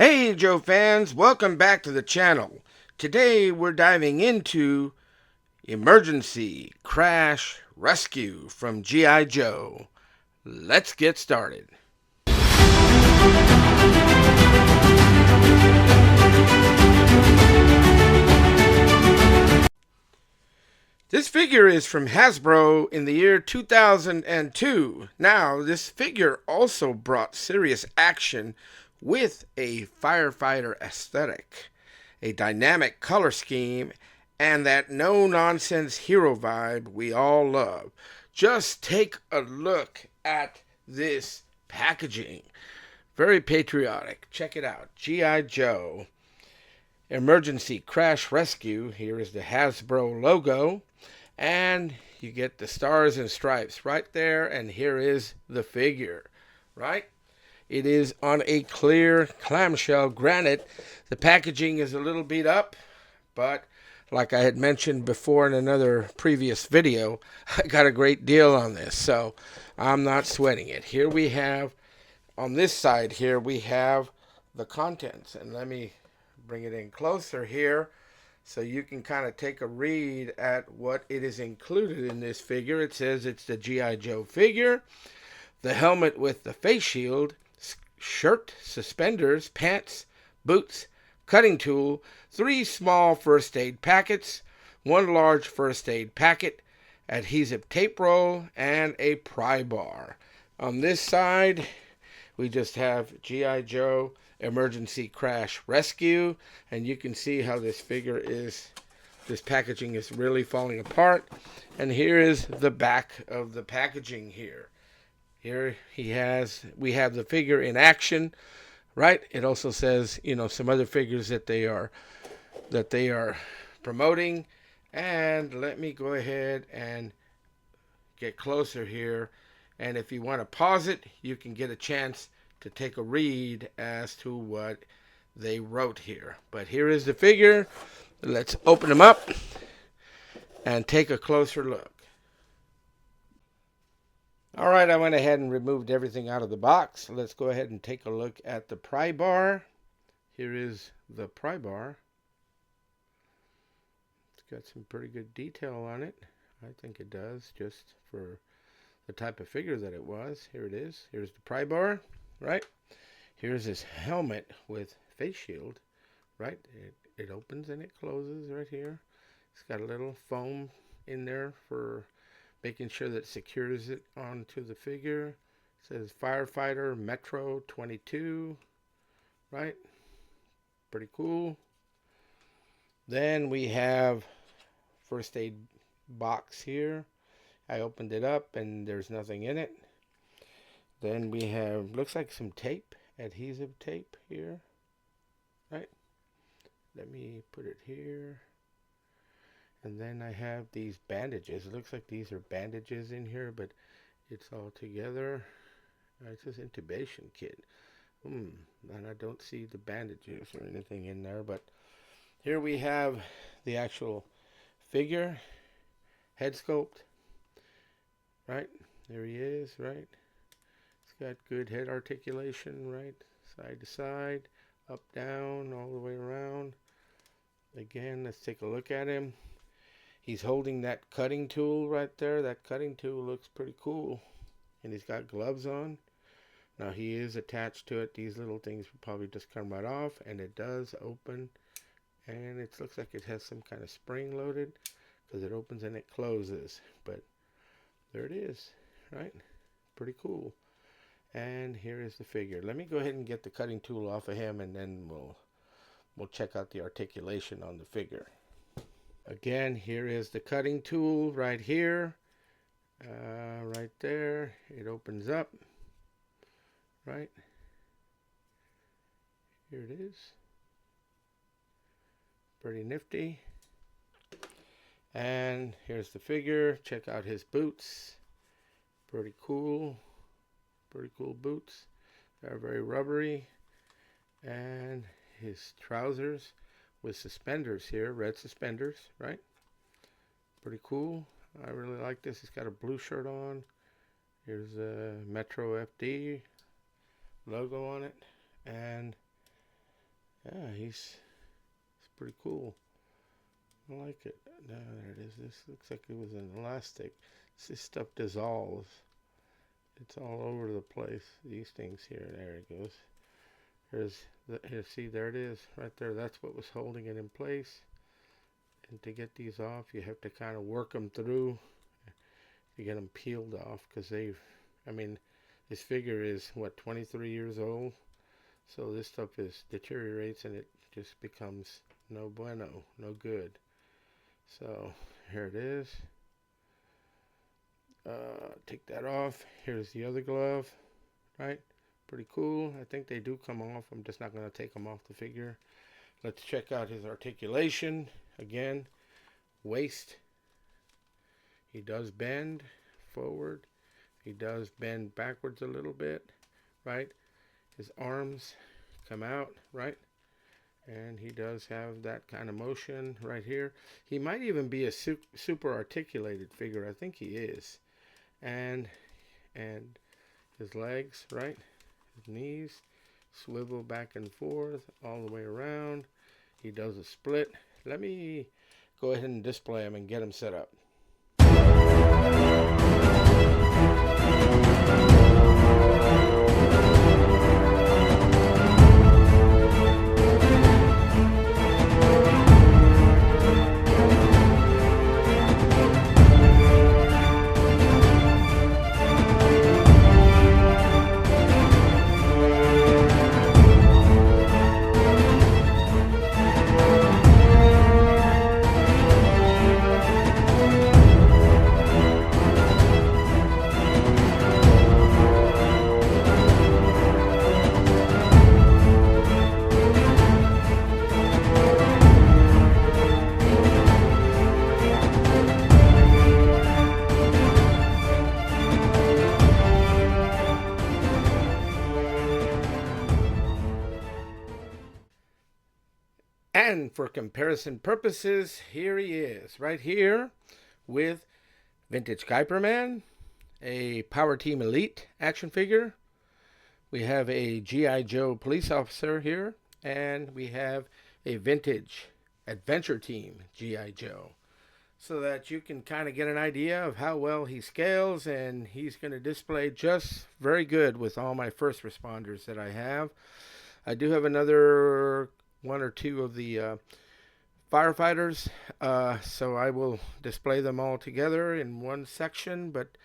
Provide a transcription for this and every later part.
Hey Joe fans, welcome back to the channel. Today we're diving into Emergency Crash Rescue from G.I. Joe. Let's get started. This figure is from Hasbro in the year 2002. Now, this figure also brought serious action with a firefighter aesthetic, a dynamic color scheme, and that no-nonsense hero vibe we all love. Just take a look at this packaging. Very patriotic. Check it out. G.I. Joe Emergency Crash Rescue. Here is the Hasbro logo. And you get the stars and stripes right there. And here is the figure, right? It is on a clear clamshell granite. The packaging is a little beat up, but like I had mentioned before in another previous video, I got a great deal on this, so I'm not sweating it. Here we have, on this side here, we have the contents. And let me bring it in closer here so you can kind of take a read at what it is included in this figure. It says it's the G.I. Joe figure, the helmet with the face shield, shirt, suspenders, pants, boots, cutting tool, 3 small first aid packets, 1 large first aid packet, adhesive tape roll, and a pry bar. On this side, we just have G.I. Joe Emergency Crash Rescue, and you can see how this packaging is really falling apart. And here is the back of the packaging here. Here we have the figure in action, right? It also says, some other figures that they are promoting. And let me go ahead and get closer here. And if you want to pause it, you can get a chance to take a read as to what they wrote here. But here is the figure. Let's open them up and take a closer look. All right, I went ahead and removed everything out of the box. Let's go ahead and take a look at the pry bar. Here is the pry bar. It's got some pretty good detail on it. I think it does, just for the type of figure that it was. Here it is. Here's the pry bar, right? Here's this helmet with face shield, right? It opens and it closes right here. It's got a little foam in there for making sure that it secures it onto the figure. It says Firefighter Metro 22, right? Pretty cool. Then we have first aid box here. I opened it up and there's nothing in it. Then we have, looks like some tape, adhesive tape here, right? Let me put it here. And then I have these bandages. It looks like these are bandages in here, but it's all together. It says intubation kit. And I don't see the bandages or anything in there, but here we have the actual figure, head sculpt, right? There he is, right? It's got good head articulation, right? Side to side, up, down, all the way around. Again, let's take a look at him. He's holding that cutting tool right there. That cutting tool looks pretty cool. And he's got gloves on. Now he is attached to it. These little things will probably just come right off. And it does open. And it looks like it has some kind of spring loaded, because it opens and it closes. But there it is, right? Pretty cool. And here is the figure. Let me go ahead and get the cutting tool off of him, and then we'll check out the articulation on the figure. Again, here is the cutting tool right here. Right there. It opens up. Right. Here it is. Pretty nifty. And here's the figure. Check out his boots. Pretty cool. Pretty cool boots. They're very rubbery. And his trousers with suspenders here, red suspenders, right? Pretty cool. I really like this. He's got a blue shirt on. Here's a Metro FD logo on it. And Yeah, it's pretty cool. I like it. No, there it is. This looks like it was an elastic. This stuff dissolves. It's all over the place. These things here. There it goes. Here, see, there it is. Right there. That's what was holding it in place. And to get these off, you have to kind of work them through to get them peeled off. Because this figure is, what, 23 years old? So this stuff deteriorates and it just becomes no bueno, no good. So here it is. Take that off. Here's the other glove, right? Pretty cool. I think they do come off. I'm just not going to take them off the figure. Let's check out his articulation. Again, waist. He does bend forward. He does bend backwards a little bit, right? His arms come out, right? And he does have that kind of motion right here. He might even be a super articulated figure. I think he is. And his legs, right? His knees swivel back and forth all the way around. He does a split. Let me go ahead and display him and get him set up. And for comparison purposes, here he is, right here with Vintage Kuiperman, a Power Team Elite action figure. We have a G.I. Joe police officer here, and we have a Vintage Adventure Team G.I. Joe. So that you can kind of get an idea of how well he scales, and he's going to display just very good with all my first responders that I have. I do have another one or two of the firefighters, so I will display them all together in one section, but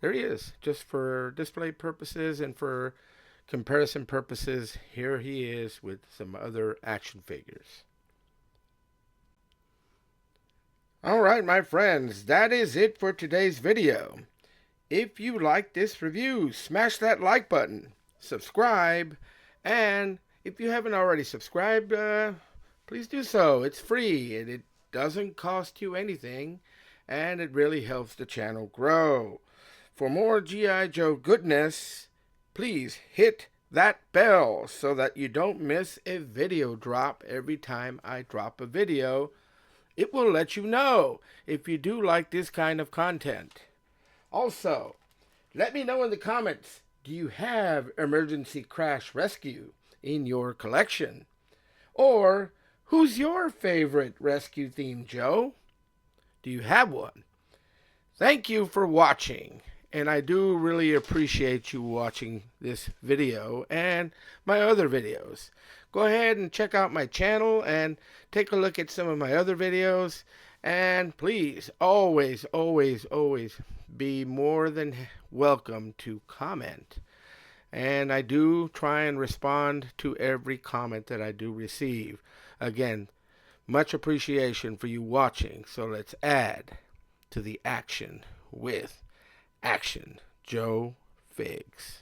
there he is, just for display purposes and for comparison purposes. Here he is with some other action figures. Alright, my friends, that is it for today's video. If you like this review, smash that like button, subscribe, and if you haven't already subscribed, please do so. It's free and it doesn't cost you anything, and it really helps the channel grow. For more G.I. Joe goodness, please hit that bell so that you don't miss a video drop every time I drop a video. It will let you know if you do like this kind of content. Also, let me know in the comments, do you have Emergency Crash Rescue in your collection? Or who's your favorite rescue theme, Joe? Do you have one? Thank you for watching, and I do really appreciate you watching this video and my other videos. Go ahead and check out my channel and take a look at some of my other videos, and please always be more than welcome to comment. And I do try and respond to every comment that I do receive. Again, much appreciation for you watching. So let's add to the action with Action Joe Figs.